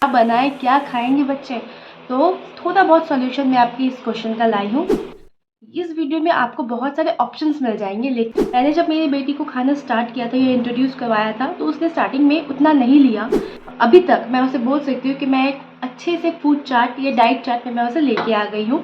क्या बनाएं, क्या खाएंगे बच्चे। तो थोड़ा बहुत सॉल्यूशन मैं आपकी इस क्वेश्चन का लाई हूँ। इस वीडियो में आपको बहुत सारे ऑप्शंस मिल जाएंगे, लेकिन मैंने जब मेरी बेटी को खाना स्टार्ट किया था या इंट्रोड्यूस करवाया था तो उसने स्टार्टिंग में उतना नहीं लिया। अभी तक मैं उसे बोल सकती हूँ कि मैं एक अच्छे से फूड चार्ट या डाइट चार्ट में मैं उसे लेके आ गई हूँ।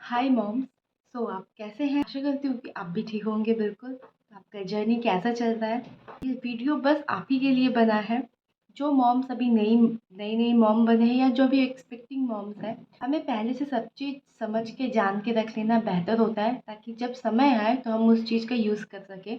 हाय मॉम, सो आप कैसे हैं? आशा करती हूँ कि आप भी ठीक होंगे। बिल्कुल। आपका जर्नी कैसा चल रहा है? ये वीडियो बस आप ही के लिए बना है। जो मॉम्स अभी नई नई नई मॉम बने हैं या जो भी एक्सपेक्टिंग मॉम्स हैं, हमें पहले से सब चीज़ समझ के जान के रख लेना बेहतर होता है, ताकि जब समय आए तो हम उस चीज़ का यूज़ कर सकें।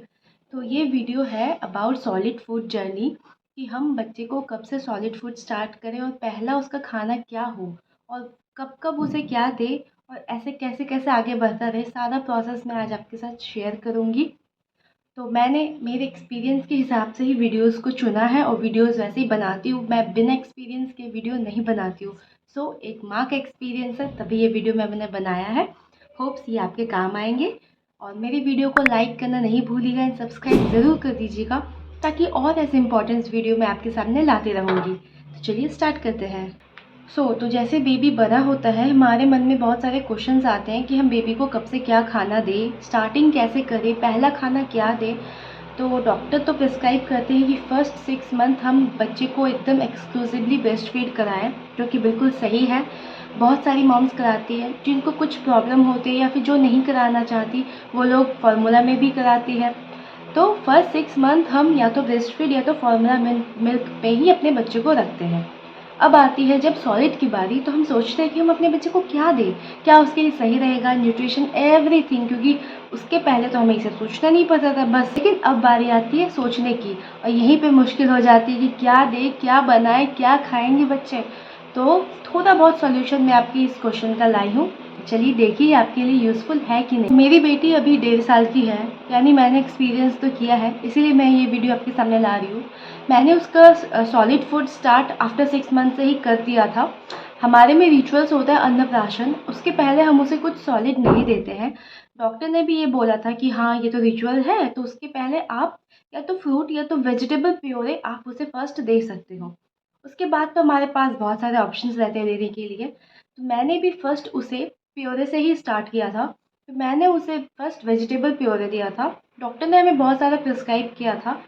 तो ये वीडियो है अबाउट सॉलिड फूड जर्नी, कि हम बच्चे को कब से सॉलिड फूड स्टार्ट करें और पहला उसका खाना क्या हो और कब कब उसे क्या दे और ऐसे कैसे कैसे आगे बढ़ता रहे। सारा प्रोसेस मैं आज आपके साथ शेयर करूँगी। तो मैंने मेरे एक्सपीरियंस के हिसाब से ही वीडियोस को चुना है और वीडियोस वैसे ही बनाती हूँ। मैं बिना एक्सपीरियंस के वीडियो नहीं बनाती हूँ। सो एक माँ का एक्सपीरियंस है तभी ये वीडियो मैंने बनाया है। होप्स ये आपके काम आएंगे। और मेरी वीडियो को लाइक करना नहीं भूलिएगा एंड सब्सक्राइब ज़रूर कर दीजिएगा, ताकि और ऐसे इंपॉर्टेंट वीडियो मैं आपके सामने लाते रहूँगी। तो चलिए स्टार्ट करते हैं। तो जैसे बेबी बड़ा होता है, हमारे मन में बहुत सारे क्वेश्चंस आते हैं कि हम बेबी को कब से क्या खाना दें, स्टार्टिंग कैसे करें, पहला खाना क्या दें। तो डॉक्टर तो प्रिस्क्राइब करते हैं कि फर्स्ट 6 मंथ हम बच्चे को एकदम एक्सक्लूसिवली ब्रेस्ट फीड कराएं, जो कि बिल्कुल सही है। बहुत सारी मॉम्स कराती हैं जिनको कुछ प्रॉब्लम होती है या फिर जो नहीं कराना चाहती, वो लोग फार्मूला में भी कराती है। तो फर्स्ट 6 मंथ हम या तो ब्रेस्ट फीड या तो फार्मूला मिल्क पे ही अपने बच्चे को रखते हैं। अब आती है जब सॉलिड की बारी, तो हम सोचते हैं कि हम अपने बच्चे को क्या दें, क्या उसके लिए सही रहेगा, न्यूट्रिशन एवरीथिंग, क्योंकि उसके पहले तो हमें इसे सोचना नहीं पता था बस। लेकिन अब बारी आती है सोचने की, और यहीं पे मुश्किल हो जाती है कि क्या दें, क्या बनाएं, क्या खाएंगे बच्चे। तो थोड़ा बहुत सॉल्यूशन मैं आपकी इस क्वेश्चन का लाई हूँ। चलिए देखिए आपके लिए यूज़फुल है कि नहीं। मेरी बेटी अभी 1.5 साल की है, यानी मैंने एक्सपीरियंस तो किया है, इसीलिए मैं ये वीडियो आपके सामने ला रही हूँ। मैंने उसका solid food start after 6 month से ही कर दिया था। हमारे में रिचुअल्स होता है अन्नप्राशन, उसके पहले हम उसे कुछ सॉलिड नहीं देते हैं। डॉक्टर ने भी ये बोला था कि हाँ ये तो रिचुअल है, तो उसके पहले आप या तो फ्रूट या तो वेजिटेबल प्योरे आप उसे फर्स्ट दे सकते हो। उसके बाद तो हमारे पास बहुत सारे ऑप्शंस रहते हैं देने के लिए। तो मैंने भी फर्स्ट उसे प्योरे से ही स्टार्ट किया था। तो मैंने उसे फर्स्ट वेजिटेबल प्योरे दिया था। डॉक्टर ने हमें बहुत सारा प्रिस्क्राइब किया था।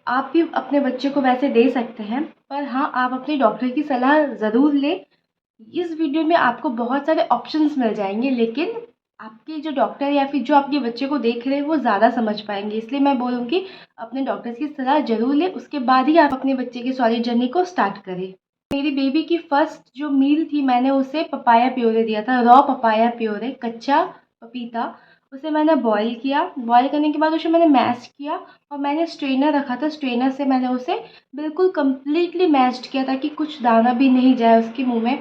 आप भी अपने बच्चे को वैसे दे सकते हैं, पर हाँ आप अपने डॉक्टर की सलाह ज़रूर लें। इस वीडियो में आपको बहुत सारे ऑप्शंस मिल जाएंगे, लेकिन आपके जो डॉक्टर या फिर जो आपके बच्चे को देख रहे हैं वो ज़्यादा समझ पाएंगे, इसलिए मैं बोलूँगी अपने डॉक्टर की सलाह ज़रूर लें। उसके बाद ही आप अपने बच्चे की सॉलिड जर्नी को स्टार्ट करें। मेरी बेबी की फर्स्ट जो मील थी, मैंने उसे पपाया प्योरे दिया था, रॉ पपाया प्योरे, कच्चा पपीता। उसे मैंने बॉईल किया, बॉईल करने के बाद उसे मैंने मैश किया और मैंने स्ट्रेनर रखा था, स्ट्रेनर से मैंने उसे बिल्कुल कम्प्लीटली मैश्ड किया ताकि कुछ दाना भी नहीं जाए उसके मुंह में।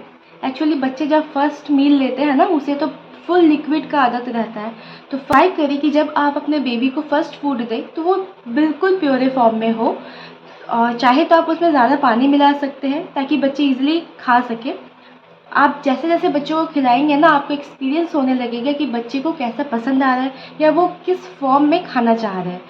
एक्चुअली बच्चे जब फर्स्ट मील लेते हैं ना, उसे तो फुल लिक्विड का आदत रहता है। तो ट्राई करें कि जब आप अपने बेबी को फर्स्ट फूड दें तो वो बिल्कुल प्योरे फॉर्म में हो, और चाहे तो आप उसमें ज़्यादा पानी मिला सकते हैं ताकि बच्चे इजीली खा सकें। आप जैसे जैसे बच्चों को खिलाएंगे ना, आपको एक्सपीरियंस होने लगेगा कि बच्चे को कैसा पसंद आ रहा है या वो किस फॉर्म में खाना चाह रहा है।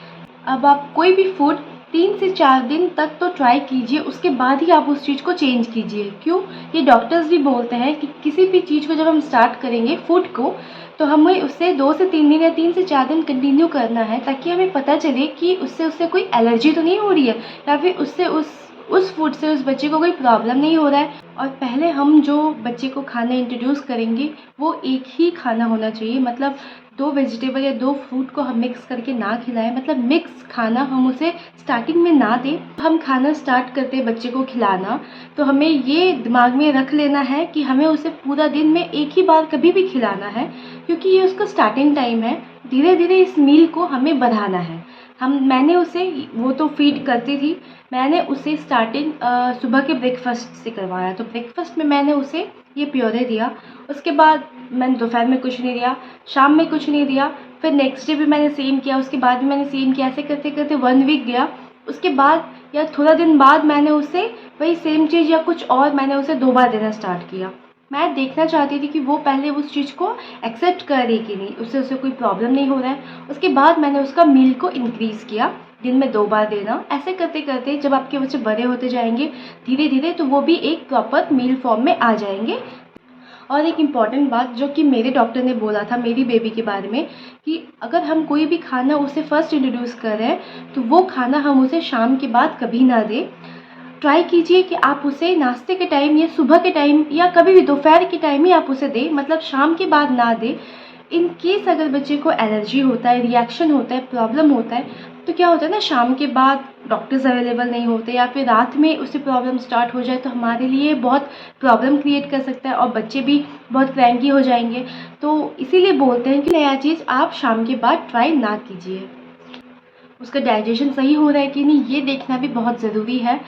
अब आप कोई भी फूड 3 से 4 दिन तक तो ट्राई कीजिए, उसके बाद ही आप उस चीज़ को चेंज कीजिए। क्यों? ये डॉक्टर्स भी बोलते हैं कि किसी भी चीज़ को जब हम स्टार्ट करेंगे फूड को, तो हमें उससे 2 से 3 दिन या 3 से 4 दिन कंटिन्यू करना है, ताकि हमें पता चले कि उससे उससे कोई एलर्जी तो नहीं हो रही है या फिर उससे उस फूड से उस बच्चे को कोई प्रॉब्लम नहीं हो रहा है। और पहले हम जो बच्चे को खाना इंट्रोड्यूस करेंगे वो एक ही खाना होना चाहिए, मतलब 2 वेजिटेबल या 2 फ्रूट को हम मिक्स करके ना खिलाएं, मतलब मिक्स खाना हम उसे स्टार्टिंग में ना दें। हम खाना स्टार्ट करते हैं बच्चे को खिलाना, तो हमें ये दिमाग में रख लेना है कि हमें उसे पूरा दिन में एक ही बार कभी भी खिलाना है, क्योंकि ये उसका स्टार्टिंग टाइम है। धीरे धीरे इस मील को हमें बढ़ाना है। मैंने उसे, वो तो फीड करती थी, मैंने उसे स्टार्टिंग सुबह के ब्रेकफास्ट से करवाया। तो ब्रेकफास्ट में मैंने उसे ये प्योरे दिया। उसके बाद मैंने दोपहर में कुछ नहीं दिया, शाम में कुछ नहीं दिया, फिर नेक्स्ट डे भी मैंने सेम किया, उसके बाद भी मैंने सेम किया। ऐसे करते करते 1 वीक गया। उसके बाद या थोड़ा दिन बाद मैंने उसे वही सेम चीज़ या कुछ और मैंने उसे 2 बार देना स्टार्ट किया। मैं देखना चाहती थी कि वो पहले उस चीज़ को एक्सेप्ट करे कि नहीं, उससे उसे कोई प्रॉब्लम नहीं हो रहा है। उसके बाद मैंने उसका मील को इंक्रीज़ किया। दिन में 2 बार देना। ऐसे करते करते जब आपके बच्चे बड़े होते जाएंगे धीरे धीरे, तो वो भी एक प्रॉपर मील फॉर्म में आ जाएंगे। और एक इम्पॉर्टेंट बात जो कि मेरे डॉक्टर ने बोला था मेरी बेबी के बारे में, कि अगर हम कोई भी खाना उसे फर्स्ट इंट्रोड्यूस कर रहे हैं तो वो खाना हम उसे शाम के बाद कभी ना दें। ट्राई कीजिए कि आप उसे नाश्ते के टाइम या सुबह के टाइम या कभी भी दोपहर के टाइम ही आप उसे दें, मतलब शाम के बाद ना दें। इन केस अगर बच्चे को एलर्जी होता है, रिएक्शन होता है, प्रॉब्लम होता है, तो क्या होता है ना, शाम के बाद डॉक्टर्स अवेलेबल नहीं होते या फिर रात में उसे प्रॉब्लम स्टार्ट हो जाए तो हमारे लिए बहुत प्रॉब्लम क्रिएट कर सकता है और बच्चे भी बहुत क्रैंकी हो जाएंगे। तो इसीलिए बोलते हैं कि नया चीज़ आप शाम के बाद ट्राई ना कीजिए। उसका डाइजेशन सही हो रहा है कि नहीं ये देखना भी बहुत ज़रूरी है।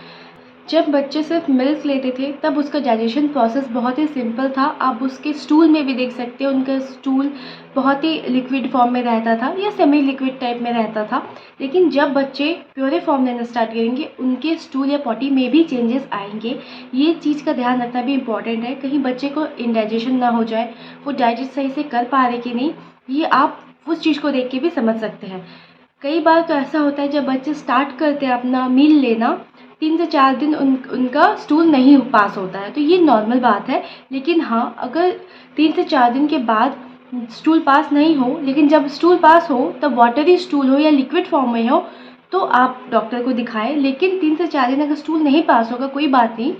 जब बच्चे सिर्फ मिल्क लेते थे तब उसका डाइजेशन प्रोसेस बहुत ही सिंपल था। आप उसके स्टूल में भी देख सकते हैं, उनका स्टूल बहुत ही लिक्विड फॉर्म में रहता था या सेमी लिक्विड टाइप में रहता था। लेकिन जब बच्चे प्योरे फॉर्म लेना स्टार्ट करेंगे उनके स्टूल या पॉटी में भी चेंजेस आएंगे। ये चीज़ का ध्यान रखना भी इम्पॉर्टेंट है, कहीं बच्चे को इंडाइजेशन ना हो जाए, वो डाइजेस्ट सही से कर पा रहे कि नहीं, ये आप उस चीज़ को देख के भी समझ सकते हैं। कई बार तो ऐसा होता है जब बच्चे स्टार्ट करते हैं अपना मील लेना, 3 से 4 दिन उनका स्टूल नहीं पास होता है, तो ये नॉर्मल बात है। लेकिन हाँ, अगर 3 से 4 दिन के बाद स्टूल पास नहीं हो, लेकिन जब स्टूल पास हो तब वाटरी स्टूल हो या लिक्विड फॉर्म में हो, तो आप डॉक्टर को दिखाएं। लेकिन 3 से 4 दिन अगर स्टूल नहीं पास होगा, कोई बात नहीं,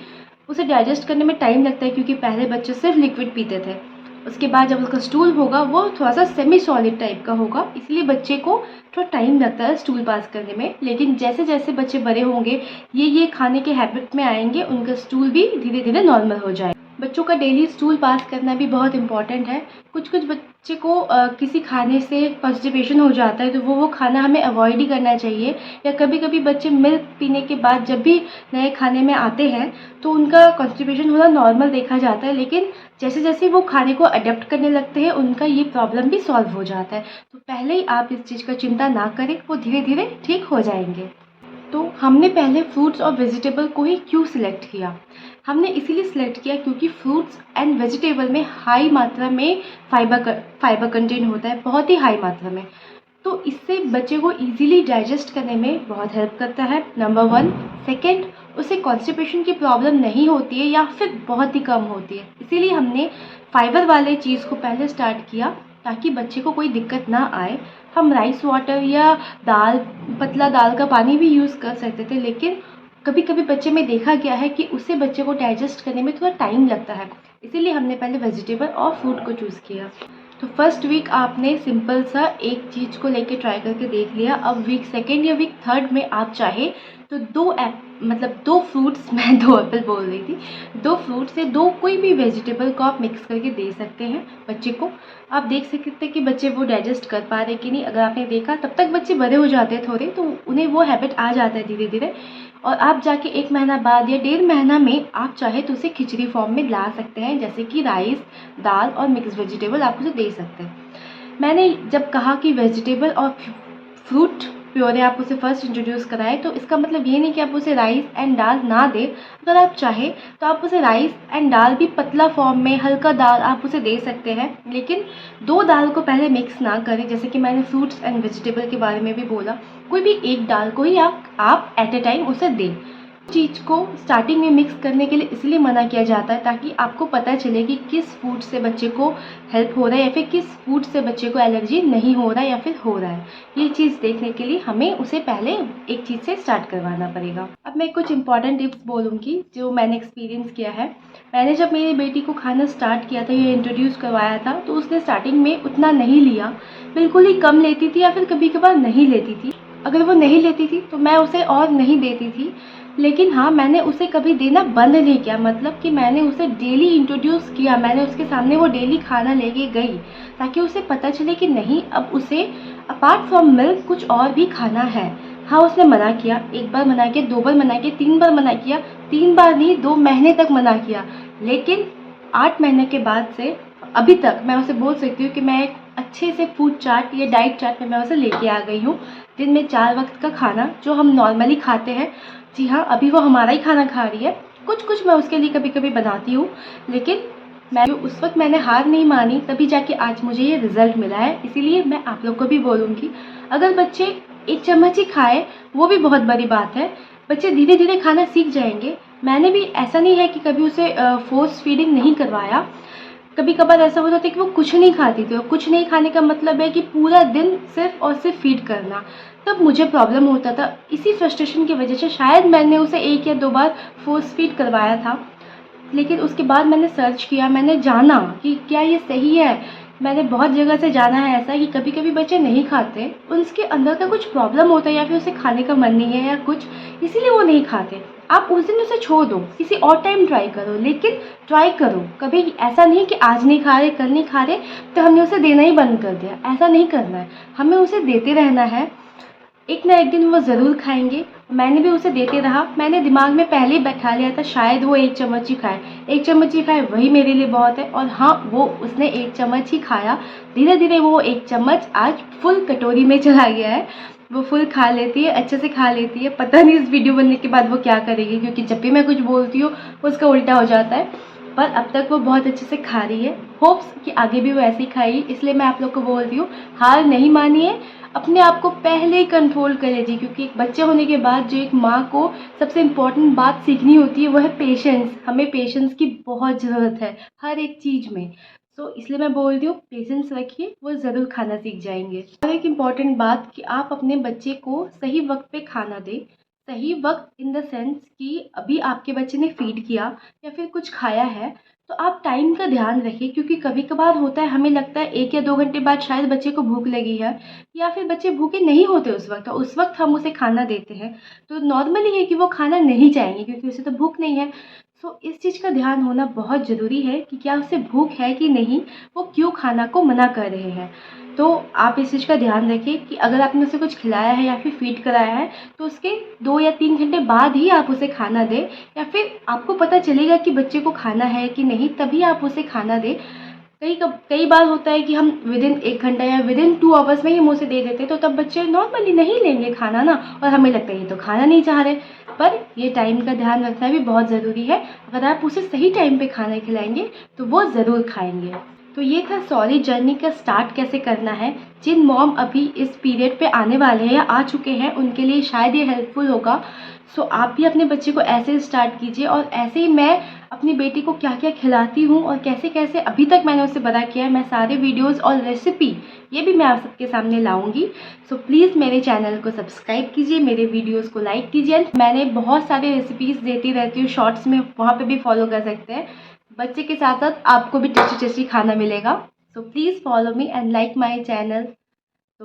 उसे डाइजेस्ट करने में टाइम लगता है क्योंकि पहले बच्चे सिर्फ लिक्विड पीते थे। उसके बाद जब उसका स्टूल होगा वो थोड़ा सा सेमी सॉलिड टाइप का होगा, इसलिए बच्चे को थोड़ा टाइम लगता है स्टूल पास करने में। लेकिन जैसे जैसे बच्चे बड़े होंगे, ये खाने के हैबिट में आएंगे, उनका स्टूल भी धीरे धीरे नॉर्मल हो जाएगा। बच्चों का डेली स्टूल पास करना भी बहुत इंपॉर्टेंट है। कुछ कुछ बच्चे को किसी खाने से कॉन्स्टिपेशन हो जाता है, तो वो खाना हमें अवॉइड ही करना चाहिए। या कभी कभी बच्चे मिल्क पीने के बाद जब भी नए खाने में आते हैं तो उनका कॉन्स्टिपेशन होना नॉर्मल देखा जाता है, लेकिन जैसे जैसे वो खाने को अडेप्ट करने लगते हैं उनका ये प्रॉब्लम भी सॉल्व हो जाता है। तो पहले ही आप इस चीज़ का चिंता ना करें, वो धीरे धीरे ठीक हो जाएंगे। तो हमने पहले फ्रूट्स और वेजिटेबल को ही क्यों सिलेक्ट किया? हमने इसीलिए सिलेक्ट किया क्योंकि फ्रूट्स एंड वेजिटेबल में हाई मात्रा में फाइबर कंटेंट होता है, बहुत ही हाई मात्रा में। तो इससे बच्चे को इजीली डाइजेस्ट करने में बहुत हेल्प करता है, नंबर 1। सेकेंड, उसे कॉन्स्टिपेशन की प्रॉब्लम नहीं होती है या फिर बहुत ही कम होती है। इसीलिए हमने फाइबर वाले चीज़ को पहले स्टार्ट किया ताकि बच्चे को कोई दिक्कत ना आए। हम राइस वाटर या पतला दाल का पानी भी यूज़ कर सकते थे, लेकिन कभी कभी बच्चे में देखा गया है कि उससे बच्चे को डाइजेस्ट करने में थोड़ा टाइम लगता है, इसीलिए हमने पहले वेजिटेबल और फ्रूट को चूज़ किया। तो फर्स्ट वीक आपने सिंपल सा एक चीज़ को लेके ट्राई करके देख लिया। अब वीक सेकेंड या वीक थर्ड में आप चाहे तो 2 फ्रूट्स मैं 2 एप्पल बोल रही थी, 2 फ्रूट से 2 कोई भी वेजिटेबल को आप मिक्स करके दे सकते हैं बच्चे को। आप देख सकते हैं कि बच्चे वो डाइजेस्ट कर पा रहे कि नहीं। अगर आपने देखा तब तक बच्चे बड़े हो जाते हैं थोड़े, तो उन्हें वो हैबिट आ जाता है धीरे धीरे। और आप जाके 1 महीना बाद या 1.5 महीना में आप चाहे तो उसे खिचड़ी फॉर्म में ला सकते हैं, जैसे कि राइस, दाल और मिक्स वेजिटेबल आप उसे दे सकते हैं। मैंने जब कहा कि वेजिटेबल और फ्रूट प्योरे आप उसे फर्स्ट इंट्रोड्यूस कराएं, तो इसका मतलब ये नहीं कि आप उसे राइस एंड दाल ना दें। अगर आप चाहें तो आप उसे राइस एंड दाल भी पतला फॉर्म में, हल्का दाल आप उसे दे सकते हैं, लेकिन 2 दाल को पहले मिक्स ना करें। जैसे कि मैंने फ्रूट्स एंड वेजिटेबल के बारे में भी बोला, कोई भी एक दाल को ही आप एट ए टाइम उसे दें। चीज़ को स्टार्टिंग में मिक्स करने के लिए इसलिए मना किया जाता है ताकि आपको पता चले कि किस फूड से बच्चे को हेल्प हो रहा है या फिर किस फूड से बच्चे को एलर्जी नहीं हो रहा है या फिर हो रहा है। ये चीज़ देखने के लिए हमें उसे पहले एक चीज़ से स्टार्ट करवाना पड़ेगा। अब मैं कुछ इंपॉर्टेंट टिप्स बोलूँगी जो मैंने एक्सपीरियंस किया है। मैंने जब मेरी बेटी को खाना स्टार्ट किया था या इंट्रोड्यूस करवाया था, तो उसने स्टार्टिंग में उतना नहीं लिया, बिल्कुल ही कम लेती थी या फिर कभी कभार नहीं लेती थी। अगर वो नहीं लेती थी तो मैं उसे और नहीं देती थी, लेकिन हाँ, मैंने उसे कभी देना बंद नहीं किया। मतलब कि मैंने उसे डेली इंट्रोड्यूस किया, मैंने उसके सामने वो डेली खाना लेके गई ताकि उसे पता चले कि नहीं, अब उसे अपार्ट फ्रॉम मिल्क कुछ और भी खाना है। हाँ, उसने मना किया, 1 बार मना किया, 2 बार मना किया, 3 बार मना किया, 3 बार नहीं 2 महीने तक मना किया, लेकिन 8 महीने के बाद से अभी तक मैं उसे बोल सकती हूँ कि मैं एक अच्छे से फूड चार्ट या डाइट चार्ट में मैं उसे लेके आ गई हूँ। दिन में 4 वक्त का खाना जो हम नॉर्मली खाते हैं, जी हाँ, अभी वो हमारा ही खाना खा रही है। कुछ कुछ मैं उसके लिए कभी कभी बनाती हूँ, लेकिन उस वक्त मैंने हार नहीं मानी, तभी जाके आज मुझे ये रिज़ल्ट मिला है। इसीलिए मैं आप लोग को भी बोलूँगी, अगर बच्चे 1 चम्मच ही खाए, वो भी बहुत बड़ी बात है। बच्चे धीरे धीरे खाना सीख जाएंगे। मैंने भी ऐसा नहीं है कि कभी उसे फोर्स फीडिंग नहीं करवाया। कभी कभार ऐसा होता था कि वो कुछ नहीं खाती थी, और कुछ नहीं खाने का मतलब है कि पूरा दिन सिर्फ और सिर्फ फीड करना। तब मुझे प्रॉब्लम होता था। इसी फ्रस्ट्रेशन की वजह से शायद मैंने उसे 1 या 2 बार फोर्स फीड करवाया था। लेकिन उसके बाद मैंने सर्च किया, मैंने जाना कि क्या ये सही है। मैंने बहुत जगह से जाना है ऐसा कि कभी कभी बच्चे नहीं खाते, उनके अंदर का कुछ प्रॉब्लम होता है, या फिर उसे खाने का मन नहीं है या कुछ, इसीलिए वो नहीं खाते। आप उस दिन उसे छोड़ दो, किसी और टाइम ट्राई करो, लेकिन ट्राई करो। कभी ऐसा नहीं कि आज नहीं खा रहे, कल नहीं खा रहे तो हमने उसे देना ही बंद कर दिया, ऐसा नहीं करना है। हमें उसे देते रहना है, एक ना एक दिन वो ज़रूर खाएंगे। मैंने भी उसे देते रहा। मैंने दिमाग में पहले ही बैठा लिया था शायद वो 1 चम्मच ही खाए, 1 चम्मच ही खाए, वही मेरे लिए बहुत है। और हाँ, वो उसने 1 चम्मच ही खाया। धीरे धीरे वो 1 चम्मच आज फुल कटोरी में चला गया है। वो फुल खा लेती है, अच्छे से खा लेती है। पता नहीं इस वीडियो बनने के बाद वो क्या करेगी, क्योंकि जब भी मैं कुछ बोलती हूँ उसका उल्टा हो जाता है। पर अब तक वो बहुत अच्छे से खा रही है। होप्स कि आगे भी वो ऐसे ही खाएगी। इसलिए मैं आप लोग को बोलती हूँ, हार नहीं मानिए, अपने आप को पहले ही कंट्रोल कर लीजिए। क्योंकि एक बच्चे होने के बाद जो एक माँ को सबसे इम्पोर्टेंट बात सीखनी होती है वो है पेशेंस। हमें पेशेंस की बहुत ज़रूरत है हर एक चीज़ में। इसलिए मैं बोल रही हूँ, पेशेंस रखिए, वो ज़रूर खाना सीख जाएंगे। और एक इम्पॉर्टेंट बात कि आप अपने बच्चे को सही वक्त पे खाना दें। सही वक्त इन द सेंस कि अभी आपके बच्चे ने फीड किया या फिर कुछ खाया है, तो आप टाइम का ध्यान रखिए। क्योंकि कभी कभार होता है, हमें लगता है 1 या 2 घंटे बाद शायद बच्चे को भूख लगी है, या फिर बच्चे भूखे नहीं होते उस वक्त, और उस वक्त हम उसे खाना देते हैं तो नॉर्मली है कि वो खाना नहीं चाहेंगे, क्योंकि उसे तो भूख नहीं है। इस चीज़ का ध्यान होना बहुत ज़रूरी है कि क्या उसे भूख है कि नहीं, वो क्यों खाना को मना कर रहे हैं। तो आप इस चीज़ का ध्यान रखें कि अगर आपने उसे कुछ खिलाया है या फिर फीड कराया है, तो उसके 2 या 3 घंटे बाद ही आप उसे खाना दें। या फिर आपको पता चलेगा कि बच्चे को खाना है कि नहीं, तभी आप उसे खाना दें। कई बार होता है कि हम विदिन 1 घंटा या विदिन 2 आवर्स में ही हम उसे दे देते हैं, तो तब बच्चे नॉर्मली नहीं लेंगे खाना ना, और हमें लगता है ये तो खाना नहीं चाह रहे। पर ये टाइम का ध्यान रखना भी बहुत ज़रूरी है। अगर आप उसे सही टाइम पे खाना खिलाएंगे तो वो ज़रूर खाएंगे। तो ये था सॉलिड जर्नी का स्टार्ट कैसे करना है। जिन मॉम अभी इस पीरियड पे आने वाले हैं या आ चुके हैं, उनके लिए शायद ये हेल्पफुल होगा। आप भी अपने बच्चे को ऐसे स्टार्ट कीजिए, और ऐसे ही मैं अपनी बेटी को क्या क्या खिलाती हूँ और कैसे कैसे अभी तक मैंने उसे बड़ा किया है, मैं सारे वीडियोस और रेसिपी ये भी मैं आप सबके सामने लाऊंगी। प्लीज़ मेरे चैनल को सब्सक्राइब कीजिए, मेरे वीडियोस को लाइक कीजिए। मैंने बहुत सारे रेसिपीज़ देती रहती हूँ शॉर्ट्स में, वहाँ पे भी फॉलो कर सकते हैं। बच्चे के साथ साथ आपको भी टेस्टी टेस्टी खाना मिलेगा। Please follow me and like my channel.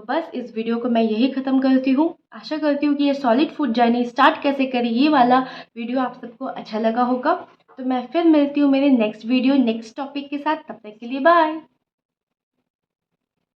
बस इस वीडियो को मैं यही ख़त्म करती हूँ। आशा करती हूँ कि ये सॉलिड फूड जर्नी स्टार्ट कैसे करी, ये वाला वीडियो आप सबको अच्छा लगा होगा। मैं फिर मिलती हूँ मेरे नेक्स्ट वीडियो नेक्स्ट टॉपिक के साथ। तब तक के लिए बाय।